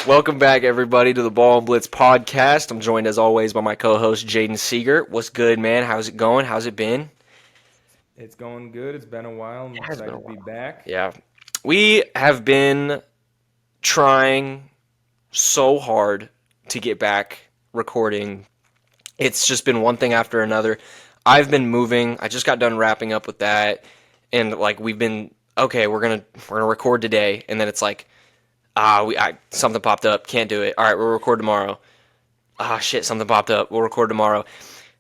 Welcome back, everybody, to the Ball and Blitz podcast. I'm joined, as always, by my co-host, Jaden Seeger. What's good, man? How's it going? How's it been? It's going good. It's been a while. I'm It has been excited a to be while. back. Yeah. We have been trying so hard to get back recording. It's just been one thing after another. I've been moving. I just got done wrapping up with that, and we've been okay. We're gonna record today, and then it's like something popped up. Can't do it. All right, we'll record tomorrow. Ah, shit, something popped up. We'll record tomorrow.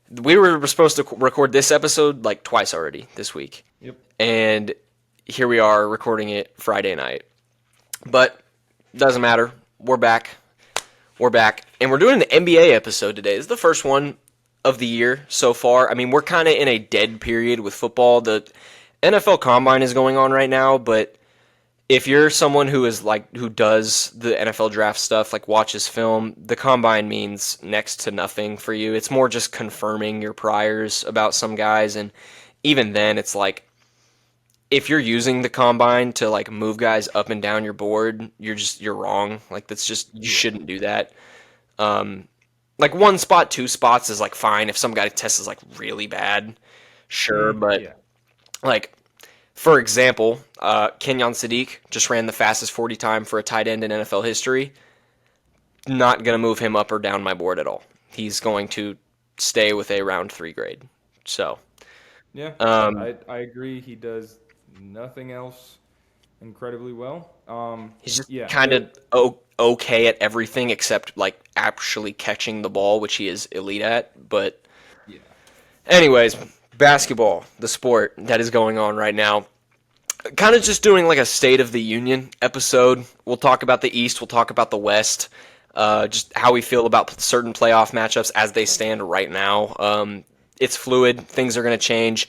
We were supposed to record this episode like twice already this week, Yep. and here we are recording it Friday night. But doesn't matter. We're back. We're back, and we're doing the NBA episode today. This is the first one of the year so far. I mean, we're kind of in a dead period with football. The NFL Combine is going on right now, but if you're someone who does the NFL draft stuff, like watches film, the combine means next to nothing for you. It's more just confirming your priors about some guys, and even then, it's like if you're using the combine to like move guys up and down your board, you're wrong. Like that's just you Yeah. shouldn't do that. Um, like one spot, two spots is like fine if some guy tests is like really bad, sure, but Yeah. like for example, Kenyon Sadiq just ran the fastest 40 time for a tight end in NFL history. Not going to move him up or down my board at all. He's going to stay with a round three grade. So, Yeah. um, I agree. He does nothing else incredibly well. he's just Yeah. kind of okay at everything except like actually catching the ball, which he is elite at. But, Yeah. anyways, basketball, the sport that is going on right now. Kind of just doing like a State of the Union episode. We'll talk about the East, we'll talk about the West, just how we feel about certain playoff matchups as they stand right now. It's fluid, things are going to change.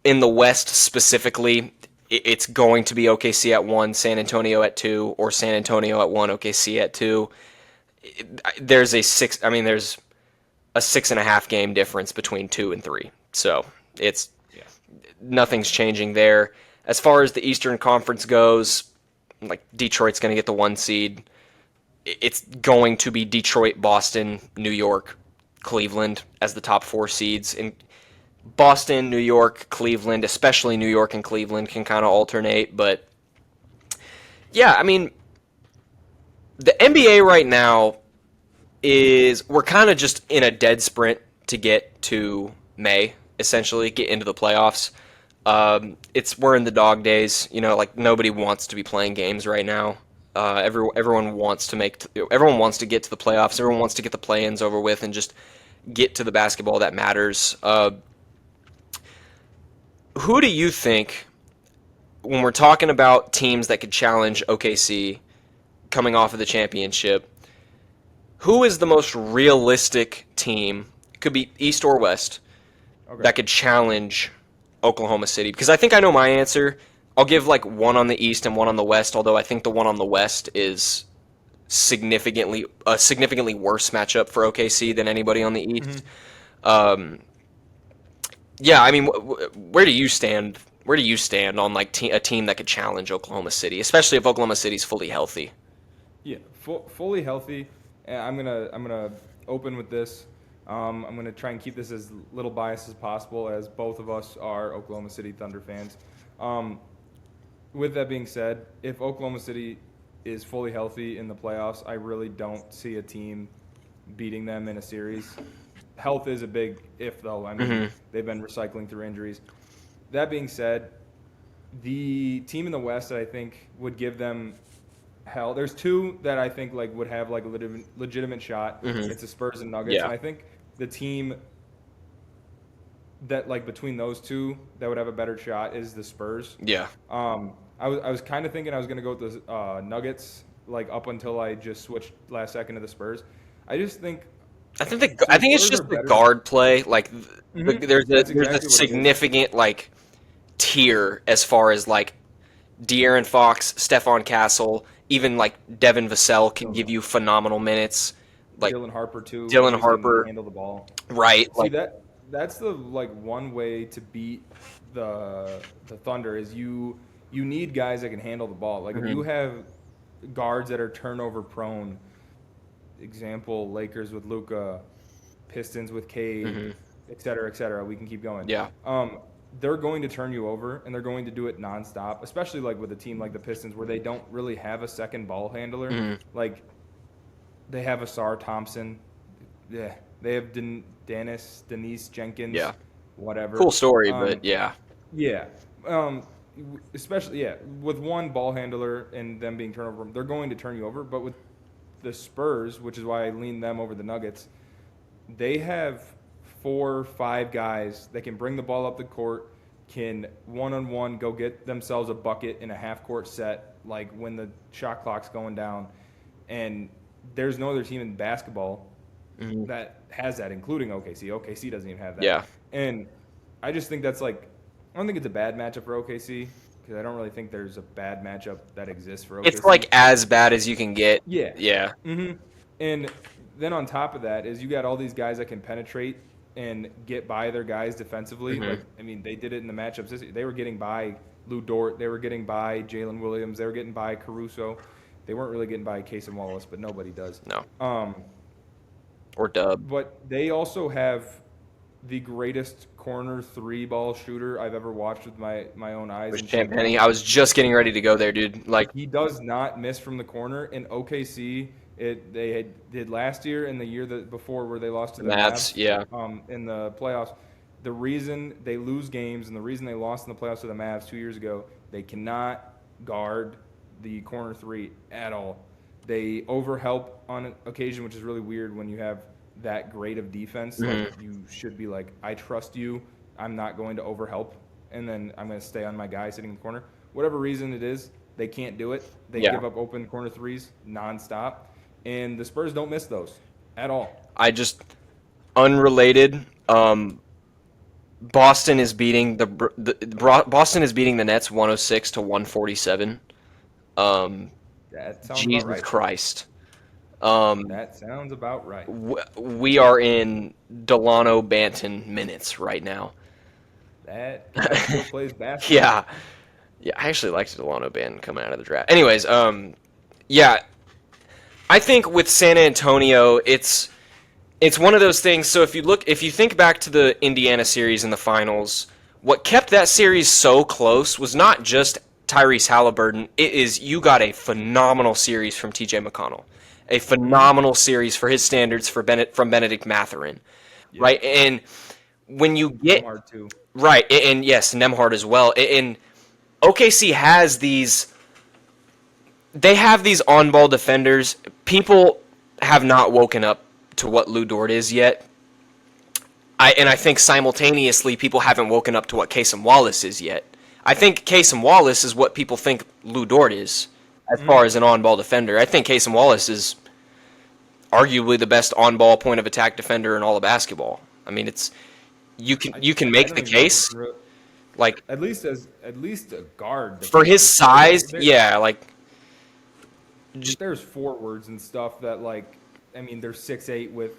In the West specifically, it's going to be OKC at 1, San Antonio at 2, or San Antonio at 1, OKC at 2. There's there's a 6.5 game difference between 2 and 3. So it's Yeah. nothing's changing there. As far as the Eastern Conference goes, like Detroit's going to get the 1 seed. It's going to be Detroit, Boston, New York, Cleveland as the top 4 seeds. And Boston, New York, Cleveland, especially New York and Cleveland can kind of alternate. But yeah, I mean, the NBA right now is we're kind of just in a dead sprint to get to May, essentially, get into the playoffs. It's we're in the dog days, like nobody wants to be playing games right now. Everyone wants to everyone wants to get to the playoffs. Everyone wants to get the play-ins over with and just get to the basketball that matters. Who do you think, when we're talking about teams that could challenge OKC coming off of the championship, who is the most realistic team? It could be East or West Okay. that could challenge Oklahoma City? Because I think I know my answer. I'll give like one on the East and one on the West, although I think the one on the West is significantly a significantly worse matchup for OKC than anybody on the hmm East. Um, yeah, I mean, where do you stand? Where do you stand on like a team that could challenge Oklahoma City, especially if Oklahoma City's fully healthy? Yeah. Fully healthy. And I'm gonna open with this. I'm gonna try and keep this as little biased as possible, as both of us are Oklahoma City Thunder fans. Um, with that being said, if Oklahoma City is fully healthy in the playoffs, I really don't see a team beating them in a series. Health is a big if, though. I mean, Hmm. they've been recycling through injuries. That being said, the team in the West that I think would give them hell. There's two that I think like would have like a legitimate shot. Hmm. It's the Spurs and Nuggets, Yeah. and I think the team that like between those two that would have a better shot is the Spurs. Yeah. I was kind of thinking I was going to go with the Nuggets, like up until I just switched last second to the Spurs. I just think I the think it's Spurs are just the better. guard play. Like That's there's a exactly what it is. significant like tier as far as like De'Aaron Fox, Stephon Castle, even like Devin Vassell can give Dylan you phenomenal minutes. Like Dylan Harper too, if Dylan he's going to Harper, handle the ball. right? See Like that's the like one way to beat the Thunder is you need guys that can handle the ball. Like if you mhm. have guards that are turnover prone. Example: Lakers with Luka, Pistons with Cade, Hmm. et cetera, et cetera. We can keep going. Yeah. They're going to turn you over, and they're going to do it nonstop. Especially like with a team like the Pistons, where they don't really have a second ball handler. Hmm. Like they have Asar Thompson, yeah, they have Denise Jenkins, Yeah. whatever. Cool story, Um, but yeah. yeah. Especially, yeah, with one ball handler and them being turnover, they're going to turn you over. But with the Spurs, which is why I lean them over the Nuggets, they have 4, 5 guys that can bring the ball up the court, can one-on-one go get themselves a bucket in a half-court set, like when the shot clock's going down. And there's no other team in basketball Hmm. that has that, including OKC. OKC doesn't even have that. Yeah. And I just think that's like, I don't think it's a bad matchup for OKC because I don't really think there's a bad matchup that exists for OKC. It's like as bad as you can get. Yeah. Yeah. And then on top of that is you got all these guys that can penetrate and get by their guys defensively. Hmm. Like, I mean, they did it in the matchups. They were getting by Lou Dort. They were getting by Jalen Williams. They were getting by Caruso. They weren't really getting by Casey Wallace, but nobody does. No. Um, Or Dub. but they also have the greatest corner 3-ball shooter I've ever watched with my own eyes. With in Champagny. I was just getting ready to go there, dude. Like, He does not miss from the corner. In OKC, did last year and the year that before where they lost to the Mavs, yeah. in the playoffs. The reason they lose games and the reason they lost in the playoffs to the Mavs 2 years ago, they cannot guard the corner 3 at all. They overhelp on occasion, which is really weird when you have that great of defense. Like, you should be like, I trust you. I'm not going to overhelp, and then I'm going to stay on my guy sitting in the corner. Whatever reason it is, they can't do it. They Yeah. give up open corner threes nonstop, and the Spurs don't miss those at all. I just unrelated. Boston is beating Boston is beating the Nets 106 to 147. That sounds Jesus about right. Christ. That sounds about right. We are in Delano Banton minutes right now. That guy still plays basketball. Yeah. Yeah, I actually liked Delano Banton coming out of the draft. Anyways, yeah, I think with San Antonio, it's one of those things. So if you think back to the Indiana series in the finals, what kept that series so close was not just Tyrese Halliburton. It is you got a phenomenal series from T.J. McConnell, a phenomenal series for his standards from Benedict Mathurin, right? And when you get Hard too. right, and yes, Nemhard as well, and OKC has these. They have these on-ball defenders. People have not woken up to what Lou Dort is yet. I think simultaneously people haven't woken up to what Kasem Wallace is yet. I think Kasem Wallace is what people think Lou Dort is as far as an on-ball defender. I think Kasem Wallace is arguably the best on-ball point of attack defender in all of basketball. I mean, it's you can I make don't the even case know. like At least a guard. for his size, There- yeah, like There's forwards and stuff that, like, I mean, they're 6'8" with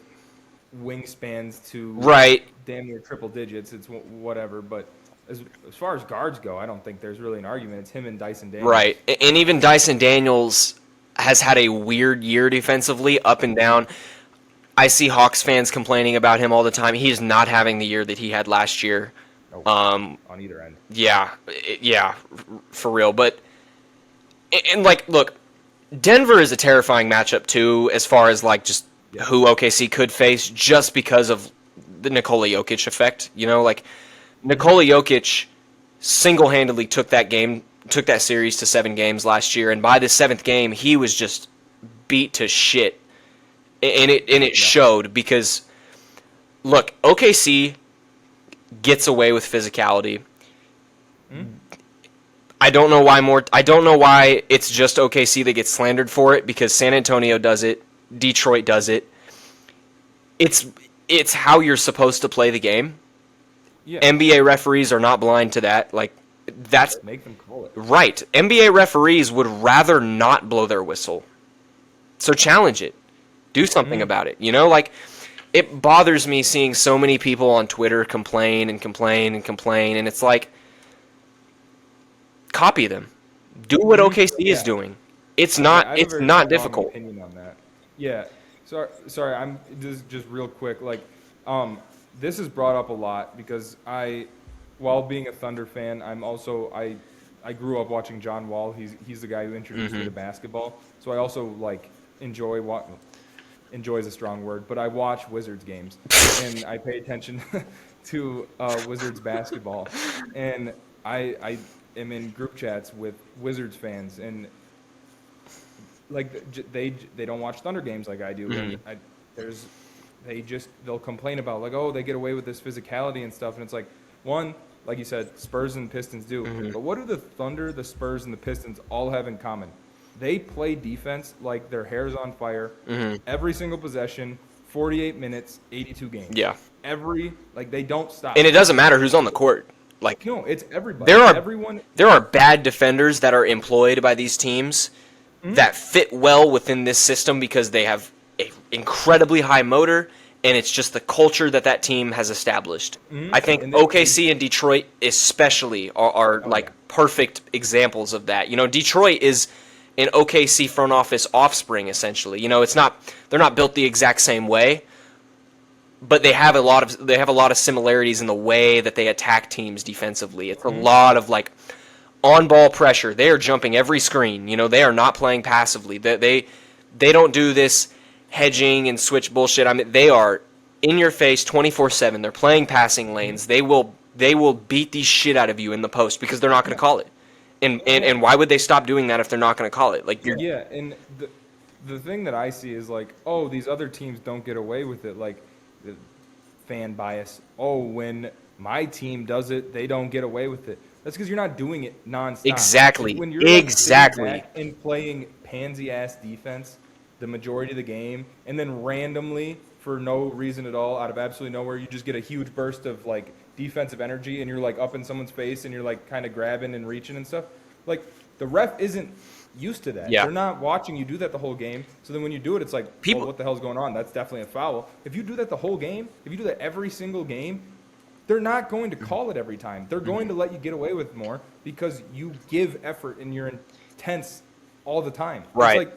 wingspans to right. damn near triple digits. It's whatever, but as far as guards go, I don't think there's really an argument. It's him and Dyson Daniels. Right. And even Dyson Daniels has had a weird year defensively, up and down. I see Hawks fans complaining about him all the time. He is not having the year that he had last year. On either end. Yeah, for real. But, and like, look, Denver is a terrifying matchup too, as far as like just who OKC could face, just because of the Nikola Jokic effect. You know, like Nikola Jokic single-handedly took that series to 7 games last year, and by the 7th game, he was just beat to shit, and it showed because, look, OKC gets away with physicality. I don't know why it's just OKC that gets slandered for it, because San Antonio does it, Detroit does it. It's how you're supposed to play the game. Yeah. NBA referees are not blind to that. Like, that's Make them call it. right. NBA referees would rather not blow their whistle. So challenge it. Do something about it. You know, like, it bothers me seeing so many people on Twitter complain, and it's like, copy them. Do what OKC is doing. It's Okay, not I have a it's very not strong difficult. opinion on that. Yeah. Sorry. I'm just real quick. This is brought up a lot because while being a Thunder fan, I grew up watching John Wall. He's the guy who introduced me to basketball. So I also enjoy what enjoy is a strong word, but I watch Wizards games and I pay attention to Wizards basketball, and I am in group chats with Wizards fans and they don't watch Thunder games like I do, and there's they'll complain about oh they get away with this physicality and stuff, and it's like one like you said Spurs and Pistons do, but what do the Thunder, the Spurs, and the Pistons all have in common? They play defense like their hair's on fire every single possession, 48 minutes, 82 games. Yeah. They don't stop. And it doesn't matter who's on the court. Like, no, it's everybody. Everyone. There are bad defenders that are employed by these teams that fit well within this system because they have an incredibly high motor, and it's just the culture that team has established. I think OKC and Detroit especially are perfect examples of that. Detroit is an OKC front office offspring essentially. They're not built the exact same way, but they have a lot of similarities in the way that they attack teams defensively. It's a lot of on-ball pressure. They are jumping every screen. They are not playing passively. They don't do this hedging and switch bullshit. I mean, they are in your face 24/7. They're playing passing lanes. They will beat the shit out of you in the post because they're not going to call it. And why would they stop doing that if they're not going to call it? And the thing that I see is these other teams don't get away with it. The fan bias. Oh, when my team does it, they don't get away with it. That's because you're not doing it nonstop. Exactly. When you're exactly. Sitting back and playing pansy ass defense the majority of the game, and then randomly for no reason at all, out of absolutely nowhere, you just get a huge burst of defensive energy, and you're up in someone's face, and you're kind of grabbing and reaching and stuff. The ref isn't used to that. Yeah. They're not watching you do that the whole game. So then when you do it, it's well, what the hell's going on? That's definitely a foul. If you do that the whole game, if you do that every single game, they're not going to call it every time. They're going to let you get away with more because you give effort and you're intense all the time. Right.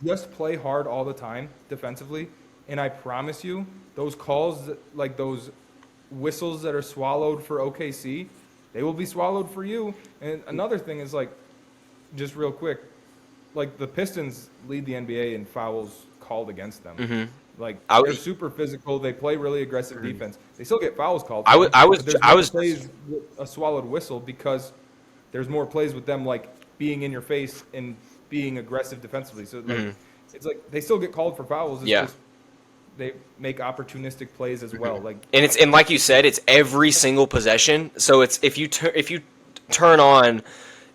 It's just play hard all the time defensively, and I promise you, those calls, those whistles that are swallowed for OKC, they will be swallowed for you. And another thing is just real quick, the Pistons lead the NBA in fouls called against them. They're super physical. They play really aggressive defense. They still get fouls called. I was plays with a swallowed whistle because there's more plays with them being in your face and being aggressive defensively. So it's they still get called for fouls. It's just they make opportunistic plays as well. And like you said, it's every single possession. So it's if you turn on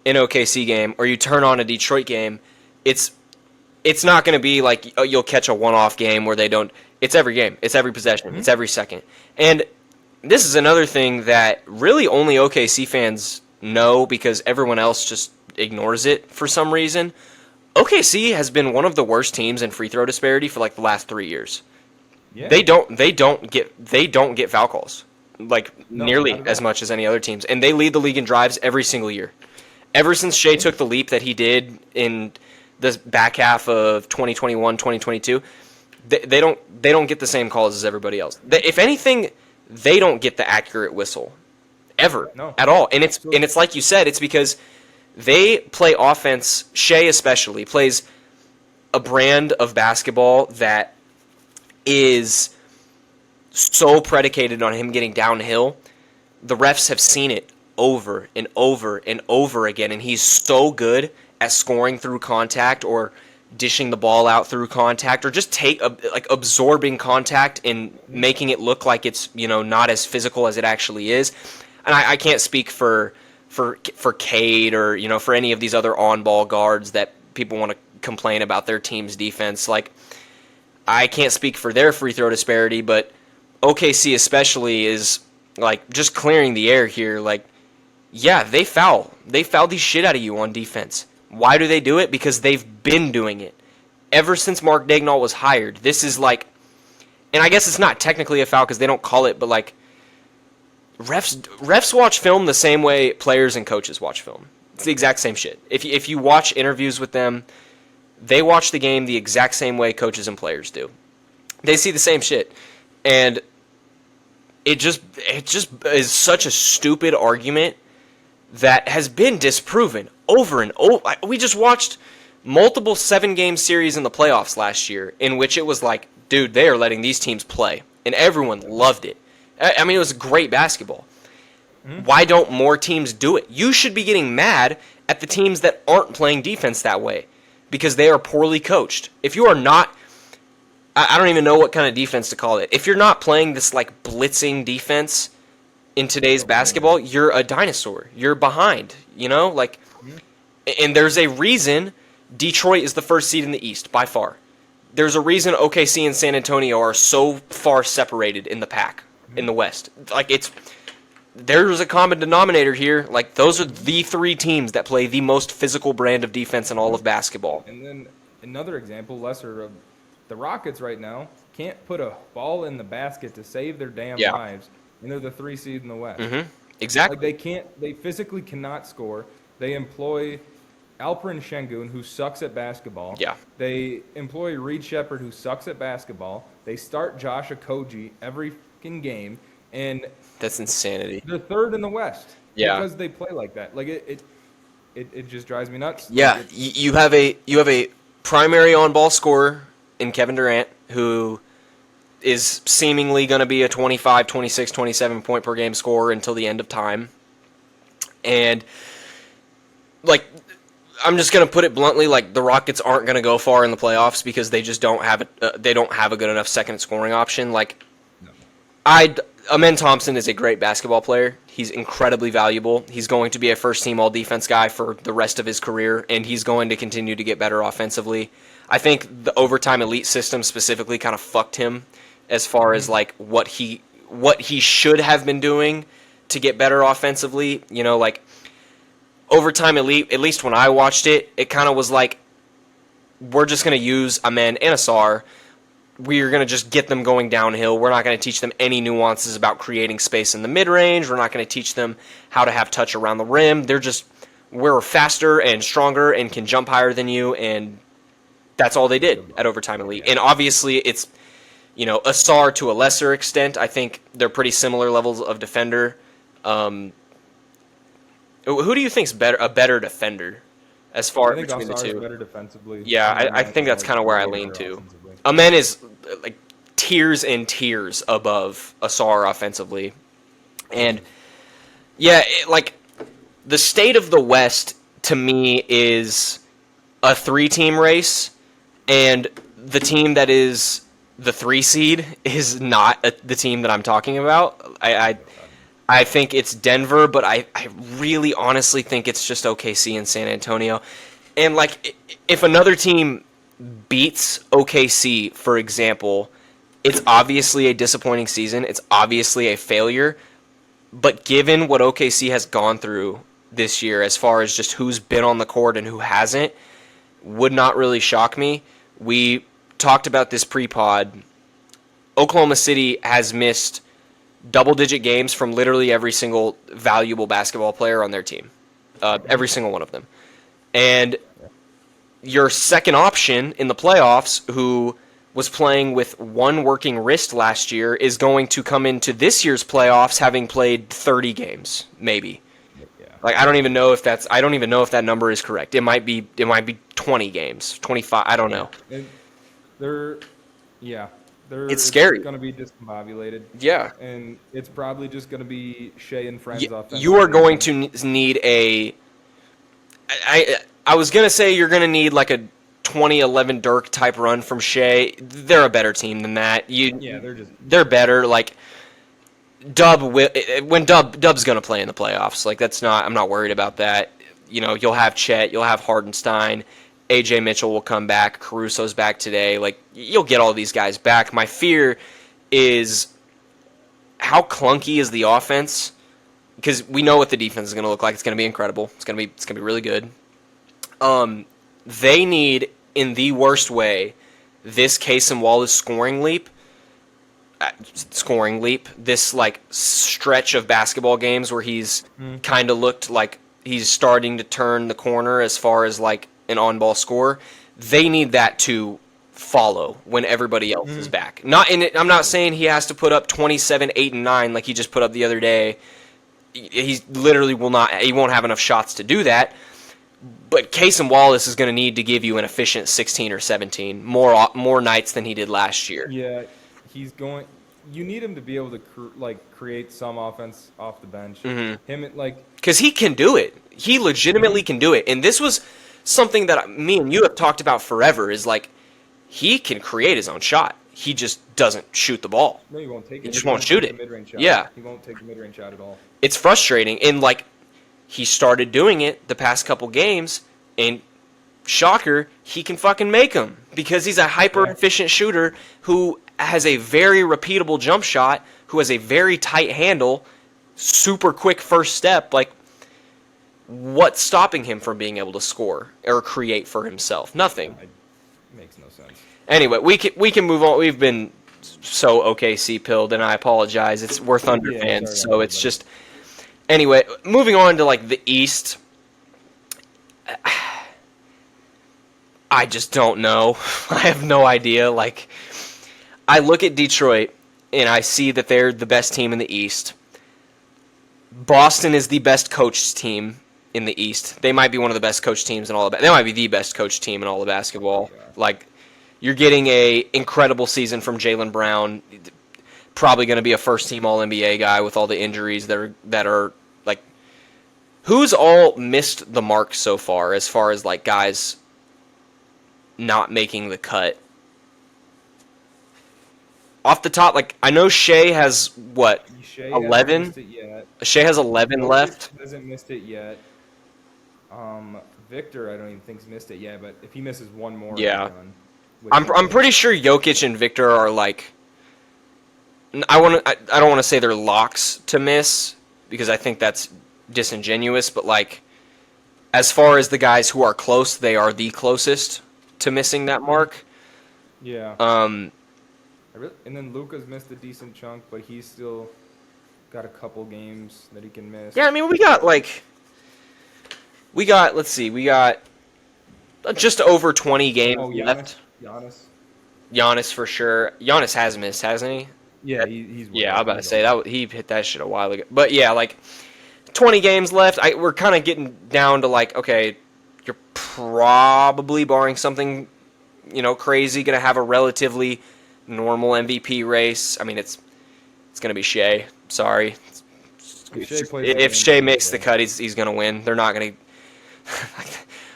an OKC game or you turn on a Detroit game, it's not going to be you'll catch a one-off game where they don't. It's every game. It's every possession. It's every second. And this is another thing that really only OKC fans know because everyone else just ignores it for some reason. OKC has been one of the worst teams in free throw disparity for the last 3 years. Yeah. They don't get foul calls nearly as much as any other teams, and they lead the league in drives every single year. Ever since Shea took the leap that he did in the back half of 2021, 2022, they don't get the same calls as everybody else. If anything, they don't get the accurate whistle ever at all. And it's like you said, it's because they play offense. Shea especially plays a brand of basketball that is so predicated on him getting downhill. The refs have seen it over and over and over again, and he's so good at scoring through contact or dishing the ball out through contact or just absorbing contact and making it look like it's not as physical as it actually is. And I can't speak for Cade or for any of these other on-ball guards that people want to complain about their team's defense. I can't speak for their free throw disparity, but OKC especially is just clearing the air here. Yeah, they foul the shit out of you on defense. Why do they do it? Because they've been doing it ever since Mark Daigneault was hired. This is and I guess it's not technically a foul because they don't call it, but refs watch film the same way players and coaches watch film. It's the exact same shit. If you watch interviews with them, They watch the game the exact same way coaches and players do. They see the same shit. And it just is such a stupid argument that has been disproven over and over. We just watched multiple 7-game series in the playoffs last year in which it was like, dude, they are letting these teams play. And everyone loved it. I mean, it was great basketball. Why don't more teams do it? You should be getting mad at the teams that aren't playing defense that way because they are poorly coached. If you are not, I don't even know what kind of defense to call it. If you're not playing this like blitzing defense in today's basketball, you're a dinosaur. You're behind, you know? Like, and there's a reason Detroit is the first seed in the East by far. There's a reason OKC and San Antonio are so far separated in the pack in the West. Like, there's a common denominator here. Like, those are the 3 teams that play the most physical brand of defense in all of basketball. And then another example, lesser of the Rockets right now, can't put a ball in the basket to save their damn lives, and they're the 3 seed in the West. Exactly. Like, they physically cannot score. They employ Alperen Şengün, who sucks at basketball. Yeah. They employ Reed Shepherd, who sucks at basketball. They start Josh Okogie every fucking game, and that's insanity. they're 3rd in the West. Yeah. Because they play like that. Like, it just drives me nuts. Yeah, Like, you have a primary on-ball scorer in Kevin Durant who is seemingly going to be a 25, 26, 27 point per game scorer until the end of time. And like, I'm just going to put it bluntly, like, the Rockets aren't going to go far in the playoffs because they just don't have a good enough second scoring option. Like, Amen Thompson is a great basketball player. He's incredibly valuable. He's going to be a first-team all-defense guy for the rest of his career, and he's going to continue to get better offensively. I think the overtime elite system specifically kind of fucked him as far as like what he should have been doing to get better offensively. You know, like, overtime elite, at least when I watched it, it kind of was like, we're just going to use Amen and Asar. We're going to just get them going downhill. We're not going to teach them any nuances about creating space in the mid-range. We're not going to teach them how to have touch around the rim. We're faster and stronger and can jump higher than you, and that's all they did at overtime elite. And obviously it's, you know, Asar to a lesser extent. I think they're pretty similar levels of defender. Who do you think's a better defender as far as between the two? Better defensively. Yeah, I think that's kind of where I lean to. Amen is like tiers and tiers above Asar offensively. And yeah, like, the state of the West to me is a 3-team race, and the team that is the 3 seed is not the team that I'm talking about. I think it's Denver, but I really honestly think it's just OKC and San Antonio. And like, if another team beats OKC, for example, it's obviously a disappointing season. It's obviously a failure. But given what OKC has gone through this year, as far as just who's been on the court and who hasn't, would not really shock me. We talked about this pre-pod. Oklahoma City has missed double-digit games from literally every single valuable basketball player on their team. Every single one of them. And your second option in the playoffs, who was playing with one working wrist last year, is going to come into this year's playoffs having played 30 games, maybe. Yeah. Like, I don't even know if that number is correct. It might be 20 games, 25. I don't know. It's scary. It's going to be discombobulated. Yeah. And it's probably just going to be Shea and friends offense. You are going to need I was going to say you're going to need like a 2011 Dirk type run from Shea. They're a better team than that. They're better. Like, Dub's going to play in the playoffs. Like, I'm not worried about that. You know, you'll have Chet, you'll have Hardenstein, AJ Mitchell will come back, Caruso's back today. Like, you'll get all these guys back. My fear is how clunky is the offense, because we know what the defense is going to look like. It's going to be incredible. It's going to be really good. They need, in the worst way, this Casey Wallace scoring leap. This like stretch of basketball games where he's kind of looked like he's starting to turn the corner as far as like an on-ball score. they need that to follow when everybody else is back. Not in it. I'm not saying he has to put up 27, 8, and 9 like he just put up the other day. He literally will not. He won't have enough shots to do that. But Casey Wallace is going to need to give you an efficient 16 or 17 more nights than he did last year. Yeah, he's going. You need him to be able to create some offense off the bench. Him because he can do it. He legitimately can do it. And this was something that me and you have talked about forever. Is like he can create his own shot. He just doesn't shoot the ball. No, he won't take it. He just won't shoot it. Yeah, he won't take the mid-range shot at all. It's frustrating, and like he started doing it the past couple games, and shocker, he can fucking make them because he's a hyper efficient shooter who has a very repeatable jump shot, who has a very tight handle, super quick first step. Like, what's stopping him from being able to score or create for himself? Nothing. It makes no sense. Anyway, we can move on. We've been so OKC pilled, and I apologize. We're Thunder fans, so it's just. Anyway, moving on to like the East. I just don't know. I have no idea. Like, I look at Detroit and I see that they're the best team in the East. Boston is the best coached team in the East. They might be one of the best coached teams in all of. They might be the best coached team in all of basketball. Like, you're getting a incredible season from Jaylen Brown. Probably going to be a first-team All-NBA guy with all the injuries that are like. Who's all missed the mark so far as like guys not making the cut? Off the top, like I know Shea has what 11. Shea has 11 left. Hasn't missed it yet. Victor, I don't even think's missed it yet. But if he misses one more, yeah, I'm pretty sure Jokic and Victor are like. I don't want to say they're locks to miss because I think that's disingenuous. But like, as far as the guys who are close, they are the closest to missing that mark. Yeah. And then Luka's missed a decent chunk, but he's still got a couple games that he can miss. Yeah, I mean, we got let's see, we got just over 20 games left. Giannis for sure. Giannis has missed, hasn't he? Yeah, he's. Yeah, I'm about to say that he hit that shit a while ago. But yeah, like 20 games left. We're kind of getting down to like, okay, you're probably barring something, crazy, gonna have a relatively normal MVP race. I mean, it's gonna be Shea. Sorry, if Shea makes the cut, he's gonna win. They're not gonna.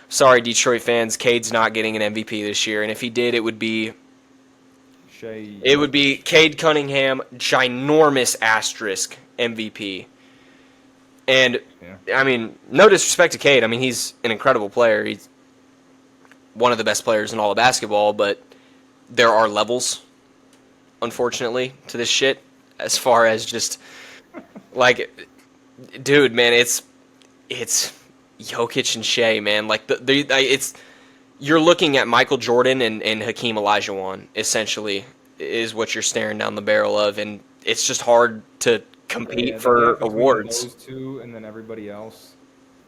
Sorry, Detroit fans. Cade's not getting an MVP this year, and if he did, it would be. Shea. It would be Cade Cunningham, ginormous asterisk MVP. And I mean, no disrespect to Cade. I mean, he's an incredible player. He's one of the best players in all of basketball, but there are levels, unfortunately, to this shit. As far as just like, dude, man, it's Jokic and Shea, man. Like it's you're looking at Michael Jordan and Hakeem Olajuwon, essentially, is what you're staring down the barrel of, and it's just hard to compete for awards. Those two and then everybody else.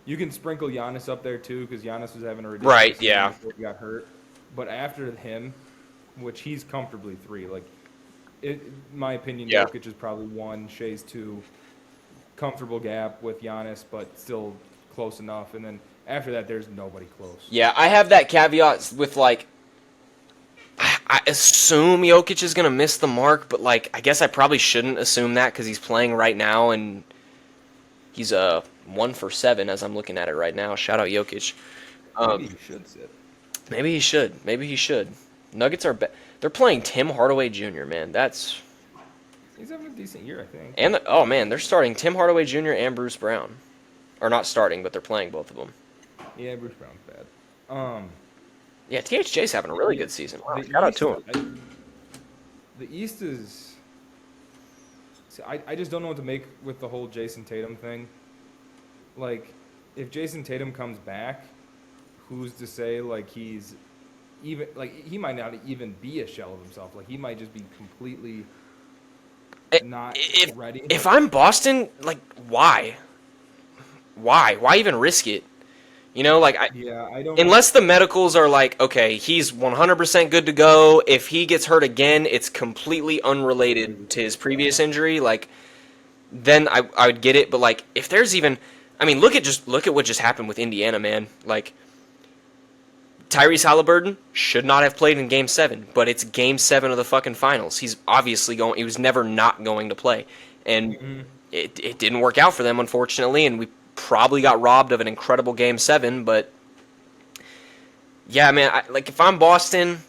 You can sprinkle Giannis up there too because Giannis was having a ridiculous right, yeah. Before he got hurt. But after him, which he's comfortably 3. Like, in my opinion, Jokic is probably 1, Shea's 2. Comfortable gap with Giannis, but still close enough. And then after that, there's nobody close. Yeah, I have that caveat with like. I assume Jokic is going to miss the mark, but like I guess I probably shouldn't assume that because he's playing right now and he's 1 for 7 as I'm looking at it right now. Shout out Jokic. Maybe he should sit. Maybe he should. Nuggets are they're playing Tim Hardaway Jr. Man, he's having a decent year, I think. And oh man, they're starting Tim Hardaway Jr. and Bruce Brown, or not starting, but they're playing both of them. Yeah, Bruce Brown's bad. Yeah, THJ's having a really good season. Wow, shout out to him. The East is. See, I just don't know what to make with the whole Jason Tatum thing. Like, if Jason Tatum comes back, who's to say like he's even like he might not even be a shell of himself. Like he might just be completely not ready. If I'm Boston, like why? Why even risk it? You know, like Yeah, I don't. unless the medicals are like, okay, he's 100% good to go. If he gets hurt again, it's completely unrelated Completely to his separate. Yeah. previous injury. Like, then I would get it. But like, if there's even, I mean, look at what just happened with Indiana, man. Like, Tyrese Halliburton should not have played in Game 7, but it's Game 7 of the fucking finals. He's obviously going. He was never not going to play, and Mhm. it didn't work out for them, unfortunately. And we probably got robbed of an incredible Game 7. But yeah, man, like if I'm Boston,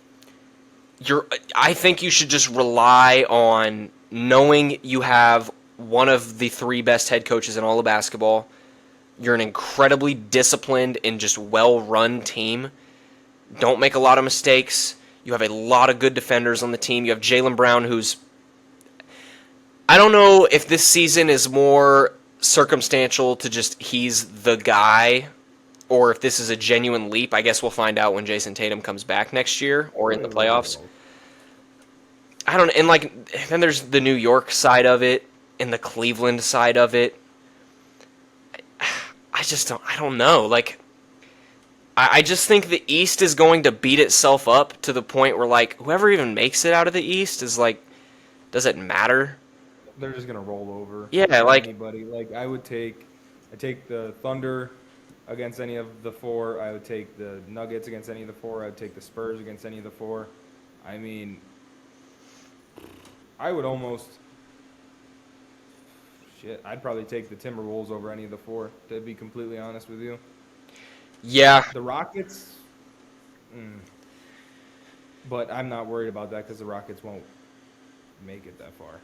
I think you should just rely on knowing you have one of the three best head coaches in all of basketball. You're an incredibly disciplined and just well-run team. Don't make a lot of mistakes. You have a lot of good defenders on the team. You have Jaylen Brown, who's, I don't know if this season is more circumstantial to just he's the guy, or if this is a genuine leap. I guess we'll find out when Jason Tatum comes back next year or in Probably the a little bit of playoffs. both. I don't, and like then there's the New York side of it and the Cleveland side of it. I don't know. Like I just think the East is going to beat itself up to the point where like whoever even makes it out of the East is like, does it matter? They're just gonna roll over Yeah, like anybody. Like I take the Thunder against any of the four. I would take the Nuggets against any of the four. I would take the Spurs against any of the four. I mean, I would almost shit. I'd probably take the Timberwolves over any of the four. To be completely honest with you, yeah, the Rockets. But I'm not worried about that because the Rockets won't make it that far.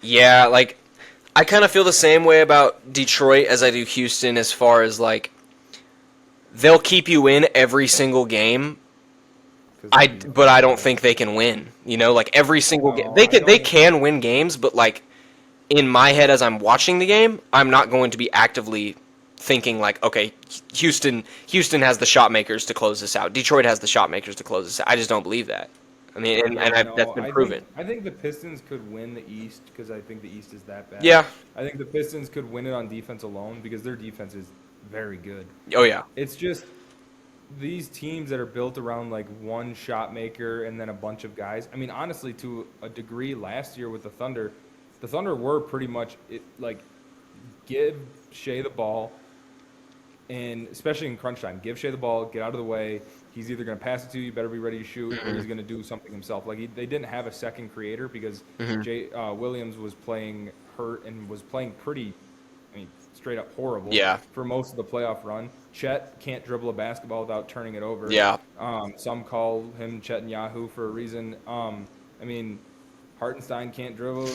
yeah, like I kind of feel the same way about Detroit as I do Houston as far as like they'll keep you in every single game. Because their But defense I is don't bad. think they can win. You know, like every single game No, I they don't. can win games, but like in my head as I'm watching the game, I'm not going to be actively thinking like, okay, Houston has the shot makers to close this out. Detroit has the shot makers to close this out. I just don't believe that. I mean, Yeah, that's no, been proven. I think the Pistons could win the East because I think the East is that bad. Yeah. I think the Pistons could win it on defense alone because their defense is very good. Oh yeah. It's just these teams that are built around like one shot maker and then a bunch of guys. I mean, honestly, to a degree, last year with the Thunder were pretty much like give Shea the ball, and especially in crunch time, give Shea the ball, get out of the way. He's either going to pass it to you, you better be ready to shoot, or he's going to do something himself. Like they didn't have a second creator because Williams was playing hurt and was playing pretty, I mean, straight up horrible Yeah. for most of the playoff run. Chet can't dribble a basketball without turning it over. Yeah. Some call him Chet and Yahoo for a reason. I mean, Hartenstein can't dribble.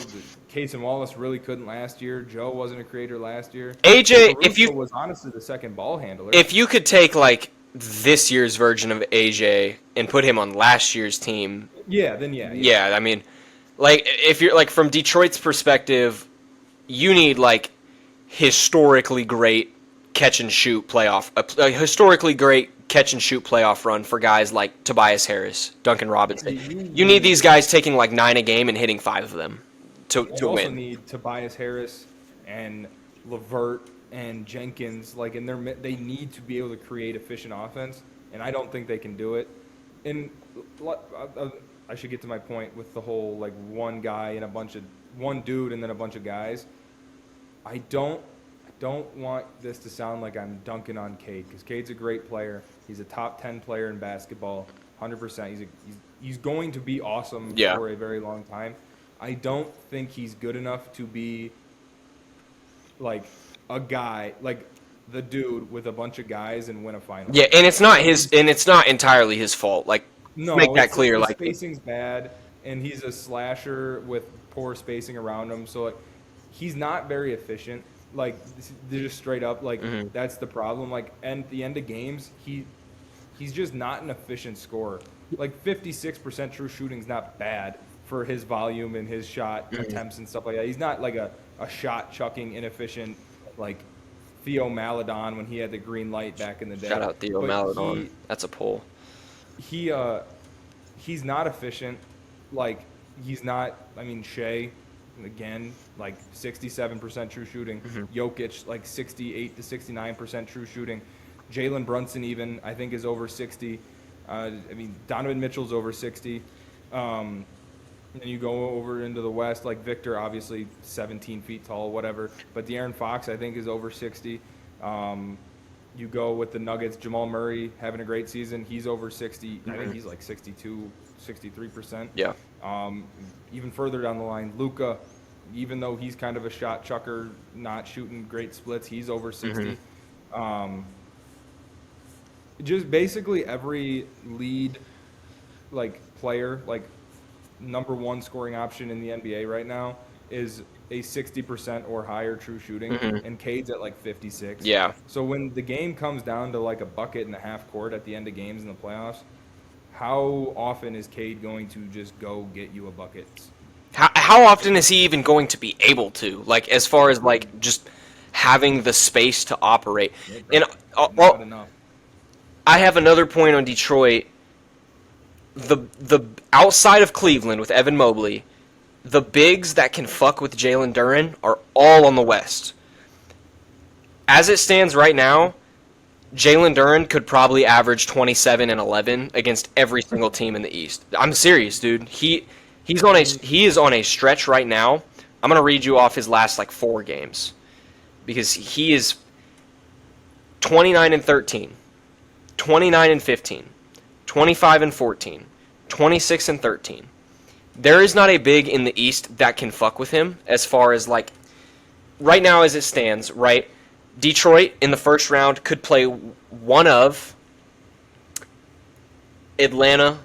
Case and Wallace really couldn't last year. Joe wasn't a creator last year. AJ, Caruso was honestly the second ball handler. if you could take like this year's version of AJ and put him on last year's team, Yeah, then yeah. yeah, I mean, like if you're like from Detroit's perspective, you need like historically great catch and shoot playoff, a historically great catch and shoot playoff run for guys like Tobias Harris, Duncan Robinson. You need these guys taking like 9 a game and hitting 5 of them to You also win. need Tobias Harris and Levert and Jenkins. Like in their, they need to be able to create efficient offense, and I don't think they can do it. And I should get to my point with the whole like one guy and one dude and then a bunch of guys. I don't want this to sound like I'm dunking on Cade because Cade's a great player. He's a top 10 player in basketball, 100%. He's going to be awesome for a very long time. I don't think he's good enough to be like a guy, like the dude with a bunch of guys and win a final. Yeah, and it's not entirely his fault. Like No, make that clear. the Like spacing's bad, and he's a slasher with poor spacing around him. So like, he's not very efficient. Like they're just straight up. Like that's the problem. Like and at the end of games, he's just not an efficient scorer. Like 56% true shooting is not bad for his volume and his shot attempts and stuff like that. He's not like a shot chucking inefficient like Theo Maladon when he had the green light back in the day. shout out Theo But Maladon. That's a pull. He's not efficient. Like he's not. I mean, Shea, again, like 67% true shooting. Jokic, like 68 to 69% true shooting. Jalen Brunson even I think is over 60. Donovan Mitchell's over 60. And then you go over into the West, like Victor, obviously 17 feet tall, whatever. But De'Aaron Fox, I think, is over 60. You go with the Nuggets, Jamal Murray having a great season. He's over 60. I think he's like 62, 63%. Yeah. Even further down the line, Luka, even though he's kind of a shot chucker, not shooting great splits, he's over 60. Just basically every lead like player, like number one scoring option in the NBA right now is a 60% or higher true shooting, and Cade's at like 56. Yeah. So when the game comes down to like a bucket and a half court at the end of games in the playoffs, how often is Cade going to just go get you a bucket? How often is he even going to be able to? Like, as far as like just having the space to operate. And Not enough. I have another point on Detroit. The outside of Cleveland with Evan Mobley, the bigs that can fuck with Jalen Duren are all on the West. As it stands right now, Jalen Duren could probably average 27 and 11 against every single team in the East. I'm serious, dude. He is on a stretch right now. I'm gonna read you off his last like 4 games because he is 29 and 13, 29 and 15, 25 and 14, 26 and 13. There is not a big in the East that can fuck with him as far as like right now as it stands, right? Detroit in the first round could play one of Atlanta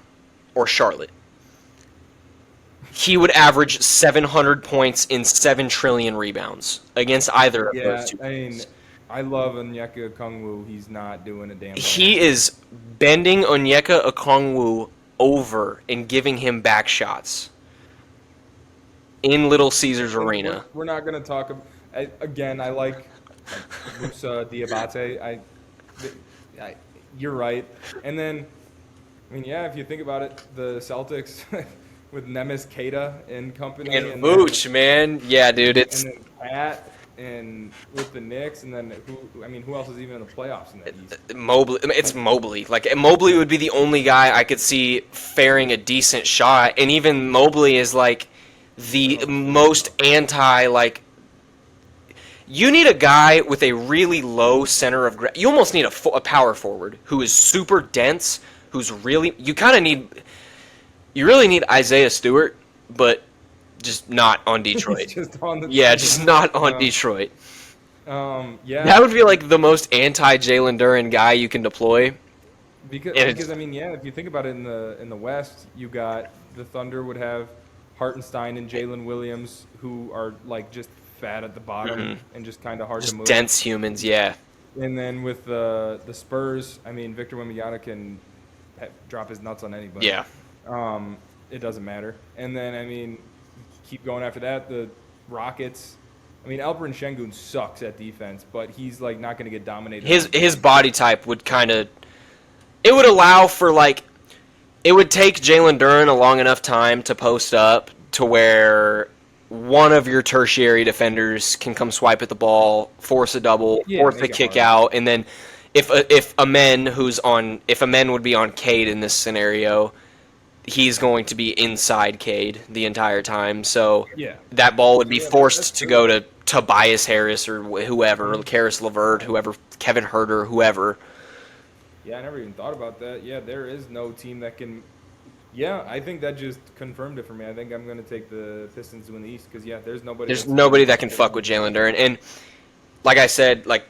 or Charlotte. He would average 700 points in 7 trillion rebounds against either of those two teams. I love Onyeka Okongwu. He's not doing a damn thing. He is bending Onyeka Okongwu over and giving him back shots in Little Caesars Arena. We're not going to talk about... Again, I like Musa Diabate. You're right. And then, if you think about it, the Celtics with Nemes Keita and company. And Vooch, man. Yeah, dude. And then Pat and with the Knicks, and then who else is even in the playoffs in that East? Mobley. It's Mobley. Like Mobley would be the only guy I could see faring a decent shot, and even Mobley is like the most anti like. You need a guy with a really low center of you almost need a power forward who is super dense, who's really you really need Isaiah Stewart, but just not on Detroit. Just not on Detroit. Yeah. That would be like the most anti-Jalen Duren guy you can deploy. Because if you think about it in the West, you got the Thunder would have Hartenstein and Jalen Williams, who are like just fat at the bottom and just kind of hard to move. Dense humans, yeah. And then with the Spurs, Victor Wembanyama can drop his nuts on anybody. Yeah. It doesn't matter. And then keep going after that. The Rockets. Alperen Şengün sucks at defense, but he's like not going to get dominated. His body type would it would allow for like it would take Jalen Duren a long enough time to post up to where one of your tertiary defenders can come swipe at the ball, force a double, force a kick out, and then if a man would be on Cade in this scenario, he's going to be inside Cade the entire time. So that ball would be forced to go to Tobias Harris or whoever, Karis LeVert, whoever, Kevin Huerter, whoever. Yeah, I never even thought about that. Yeah, there is no team that can. Yeah, I think that just confirmed it for me. I think I'm going to take the Pistons to win the East because, there's nobody. There's nobody that can fuck with Jalen Duren. And like I said, like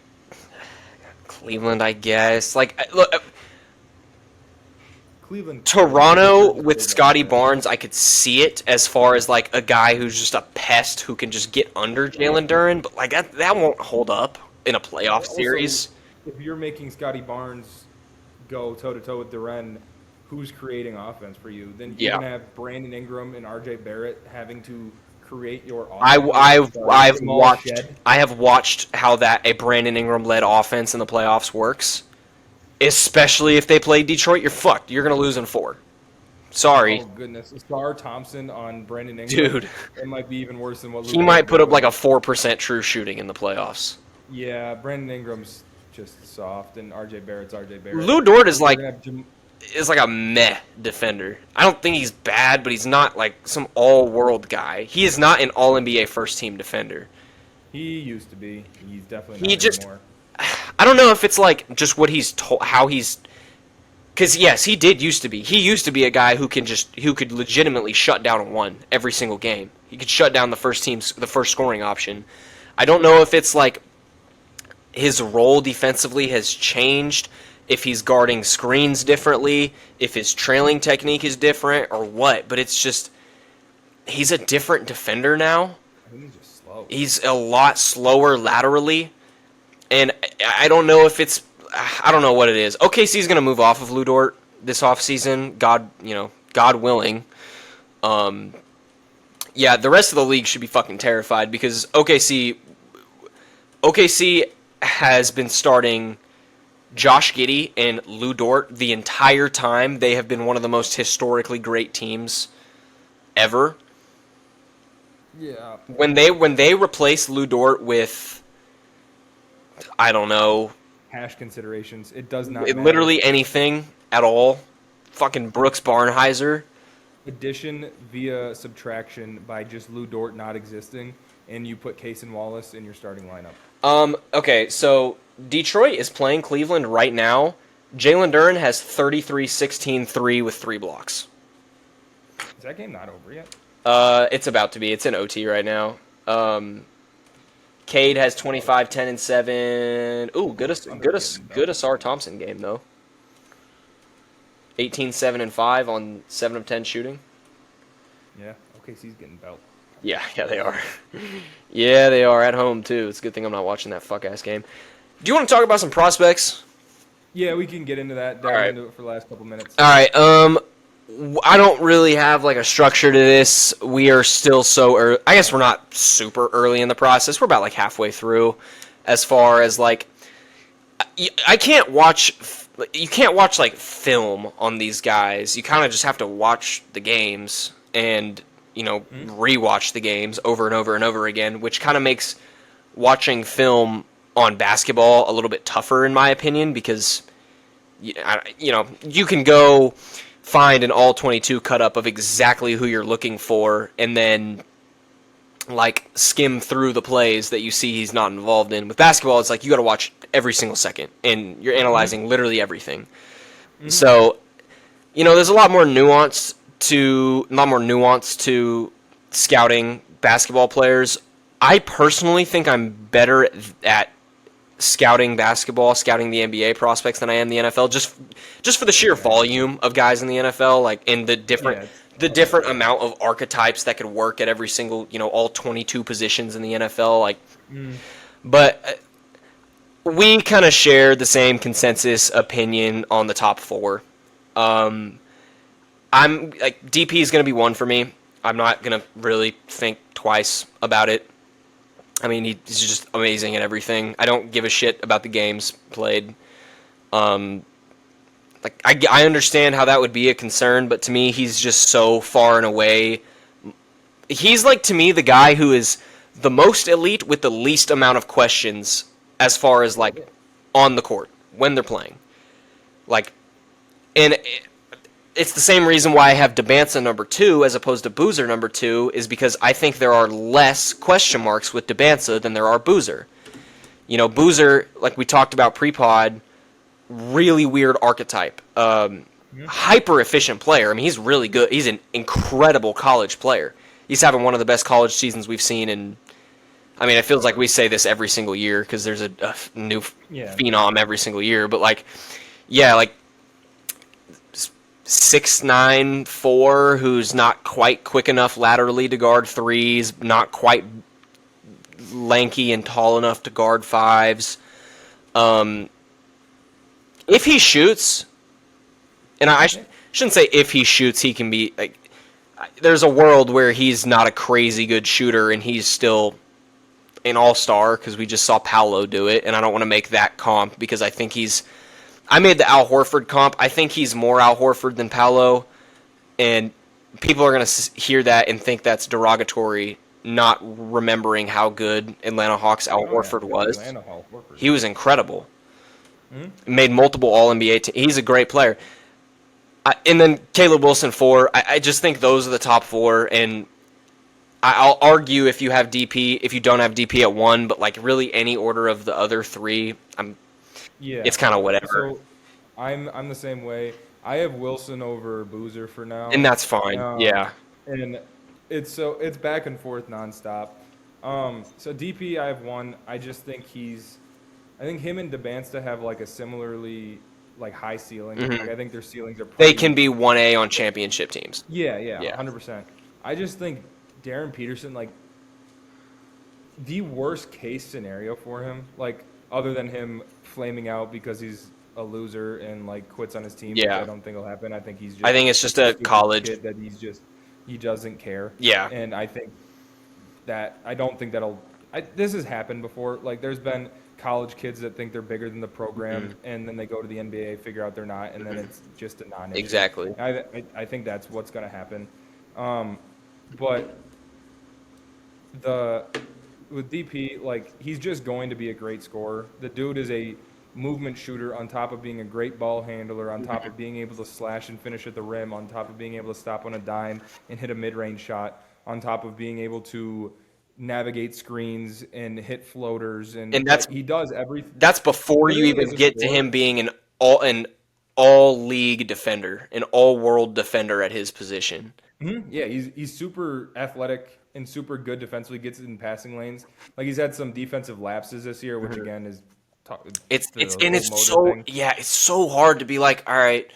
Cleveland, I guess. Like, look, Cleveland. Toronto with Scotty Barnes, I could see it as far as like a guy who's just a pest who can just get under Jalen Duren. But like that won't hold up in a playoff series. If you're making Scotty Barnes go toe-to-toe with Duren, who's creating offense for you? Then you're going to have Brandon Ingram and RJ Barrett having to create your offense. I have watched how a Brandon Ingram led offense in the playoffs works. Especially if they play Detroit, you're fucked. You're going to lose in 4. Sorry. Oh goodness. Star Thompson on Brandon Ingram. Dude. It might be even worse than what he might put up like a 4% true shooting in the playoffs. Yeah, Brandon Ingram's just soft, and R.J. Barrett's R.J. Barrett. Lou Dort is We're like gonna have a meh defender. I don't think he's bad, but he's not like some all-world guy. He is not an all-NBA first-team defender. He used to be. He's definitely He not just, anymore. I don't know if it's like just what he's told, how he's, because yes, he did used to be. He used to be a guy who could legitimately shut down a one every single game. He could shut down the first scoring option. I don't know if it's like his role defensively has changed, if he's guarding screens differently, if his trailing technique is different, or what. But it's just, he's a different defender now. I think he's just slow. He's a lot slower laterally, and I don't know if it's, I don't know what it is. OKC's going to move off of Lou Dort this offseason, God willing. Yeah, the rest of the league should be fucking terrified because OKC has been starting Josh Giddey and Lou Dort the entire time. They have been one of the most historically great teams ever. Yeah. When they replace Lou Dort with, I don't know, Hash considerations. It does not matter. literally anything at all, fucking Brooks Barnheiser. Addition via subtraction by just Lou Dort not existing, and you put Case and Wallace in your starting lineup. Okay, so Detroit is playing Cleveland right now. Jalen Duren has 33-16-3 with 3 blocks. Is that game not over yet? It's about to be. It's in OT right now. Cade has 25, 10, and 7. Ooh, good Asar Thompson game, though. 18, 7, and 5 on 7 of 10 shooting. Yeah. OKC's getting belt. Yeah, they are. Yeah, they are at home, too. It's a good thing I'm not watching that fuck-ass game. Do you want to talk about some prospects? Yeah, we can get into that. Dive right. into it for the last couple minutes. All right, I don't really have like a structure to this. We are still so early. I guess we're not super early in the process. We're about like halfway through as far as like I can't watch you can't watch like film on these guys. You kind of just have to watch the games and, rewatch the games over and over and over again, which kind of makes watching film on basketball a little bit tougher in my opinion because you can go find an all-22 cut-up of exactly who you're looking for and then like skim through the plays that you see he's not involved in. With basketball, it's like you got to watch every single second and you're analyzing literally everything. Mm-hmm. So, there's a lot more nuance to scouting basketball players. I personally think I'm better at scouting basketball, scouting the NBA prospects than I am the NFL, just for the sheer volume of guys in the NFL, like in the different amount of archetypes that could work at every single, all 22 positions in the NFL, But we kind of share the same consensus opinion on the top 4. I'm like DP is going to be one for me. I'm not going to really think twice about it. I mean, he's just amazing at everything. I don't give a shit about the games played. I understand how that would be a concern, but to me, he's just so far and away. He's like, to me, the guy who is the most elite with the least amount of questions as far as like on the court when they're playing. And it's the same reason why I have Debanza number 2 as opposed to Boozer number 2 is because I think there are less question marks with Debanza than there are Boozer. Boozer, like we talked about pre-pod, really weird archetype. Hyper efficient player. I mean, he's really good. He's an incredible college player. He's having one of the best college seasons we've seen in. I mean, it feels like we say this every single year because there's a new phenom every single year. But 6'9", 4", who's not quite quick enough laterally to guard 3s, not quite lanky and tall enough to guard 5s. If he shoots, and I shouldn't say if he shoots, he can be like. There's a world where he's not a crazy good shooter and he's still an all-star because we just saw Paolo do it, and I don't want to make that comp because I think I made the Al Horford comp. I think he's more Al Horford than Paolo, and people are going to hear that and think that's derogatory, not remembering how good Atlanta Hawks Al Horford was. He was incredible. Mm-hmm. Made multiple All NBA. He's a great player. And then Caleb Wilson 4. I just think those are the top 4. And I'll argue if you have DP, if you don't have DP at 1, but like really any order of the other 3, Yeah. it's kind of whatever. So I'm the same way. I have Wilson over Boozer for And now, that's fine. um, Yeah. and it's back and forth nonstop. So DP I have one. I think him and Debansta have like a similarly like high ceiling. Like Hmm. I think their ceilings are They can pretty. be 1A on championship teams. Yeah, Yeah. 100%. I just think Darren Peterson, like the worst case scenario for him, like other than him flaming out because he's a loser and like quits on his team, which I Yeah. don't think will happen. I think he's I just think it's just such a a stupid college. kid that he doesn't care. Yeah. And I think that I don't think that'll. This has happened before. Like there's been college kids that think they're bigger than the program, Hmm. and then they go to the NBA, figure out they're not, and then Hmm. it's just a non-issue. Exactly. I think that's what's going to happen. Um, but the with DP, like he's just going to be a great scorer. The dude is a movement shooter on top of being a great ball handler, on top of being able to slash and finish at the rim, on top of being able to stop on a dime and hit a mid-range shot, on top of being able to navigate screens and hit floaters and And like he does that's before you literally even as a get to him scorer. being an all league defender, an all world defender at his position. Mhm. Yeah, he's super athletic and super good defensively. Gets in passing lanes. Like he's had some defensive lapses this year, which again is It's the and whole it's motor so thing. yeah, it's so hard to be like, all right,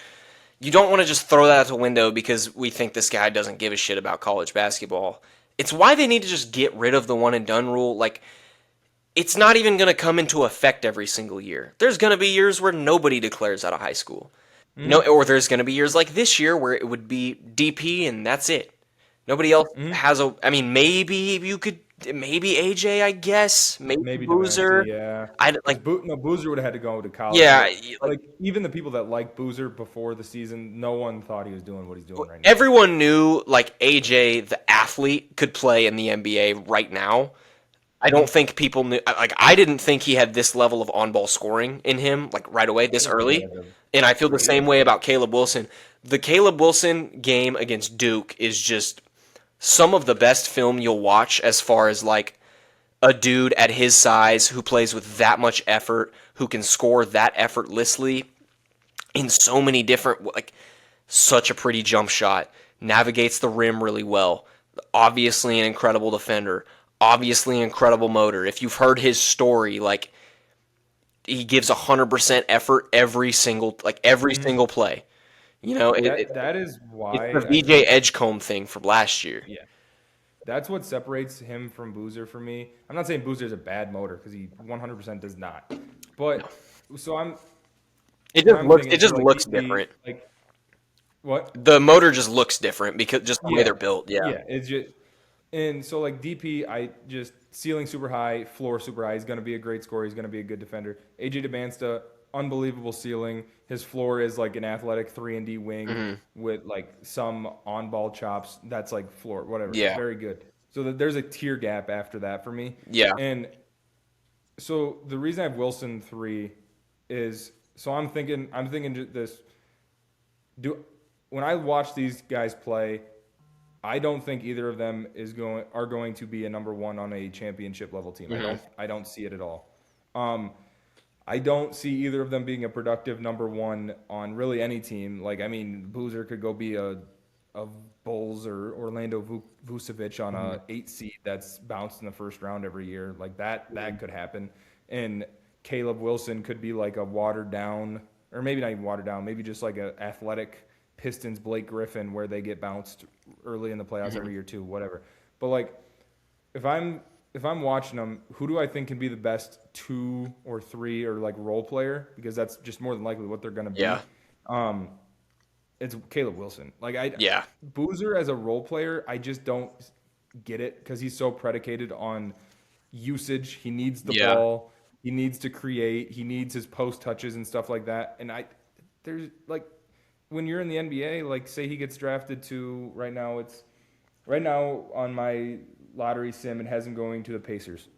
you don't want to just throw that out the window because we think this guy doesn't give a shit about college basketball. It's why they need to just get rid of the one and done rule. Like it's not even going to come into effect every single year. There's going to be years where nobody declares out of high school. Hmm. Or there's going to be years like this year where it would be DP and that's it. Nobody else Hmm. has a. I mean, maybe you could, maybe AJ, I guess, maybe Maybe Devanska, Boozer. yeah. I Because like, No, Boozer would have had to go to college. yeah, But like even the people that like Boozer before the season, no one thought he was doing what he's doing right now. everyone knew like AJ, the athlete, could play in the NBA right now. I don't Hmm. think people knew. Like, I didn't think he had this level of on-ball scoring in him, like right away, I this didn't think he early. had the And I feel the same creative. way about Caleb Wilson. The Caleb Wilson game against Duke is just some of the best film you'll watch as far as like a dude at his size who plays with that much effort, who can score that effortlessly in so many different like such a pretty jump shot, navigates the rim really well. Obviously an incredible defender, obviously an incredible motor. If you've heard his story, like he gives 100% effort every Hmm. single play. You know, That is it's the why I VJ think Edgecombe thing from last year. yeah. That's what separates him from Boozer for me. I'm not saying Boozer's a bad motor because he 100% does not. No. But so I'm It thinking so just like looks DP different. like what? The motor just looks different because just the way Yeah. they're built. Yeah. Yeah, it's just and so like DP I just ceiling super high, floor super high. He's going to be a great scorer, he's going to be a good defender. AJ Debansta unbelievable ceiling. His floor is like an athletic 3 and D wing Hmm. with like some on-ball chops. That's like floor whatever. Yeah. Very good. So there's a tier gap after that for me. Yeah. And so the reason I have Wilson 3 is so I'm thinking this do when I watch these guys play, I don't think either of them are going to be a number one on a championship level team. Hmm. I don't see it at all. Um, I don't see either of them being a productive number one on really any team. Like I mean, Boozer could go be a Bulls or Orlando Vucevic on a 8 seed that's bounced in the first round every year. Like that could happen. And Caleb Wilson could be like a watered down, or maybe not even watered down, maybe just like a athletic Pistons Blake Griffin where they get bounced early in the playoffs Hmm. every year too, whatever. But like if I'm if I'm watching them, who do I think can be the best 2 or 3 or like role player? Because that's just more than likely what they're going to Yeah. be. Um, it's Caleb Wilson. Like Yeah. Boozer as a role player, I just don't get it because he's so predicated on usage. He needs the Yeah. ball. He needs to create. He needs his post touches and stuff like that. And there's like when you're in the NBA, like say he gets drafted to right now on my lottery sim, it has him going to the Pacers.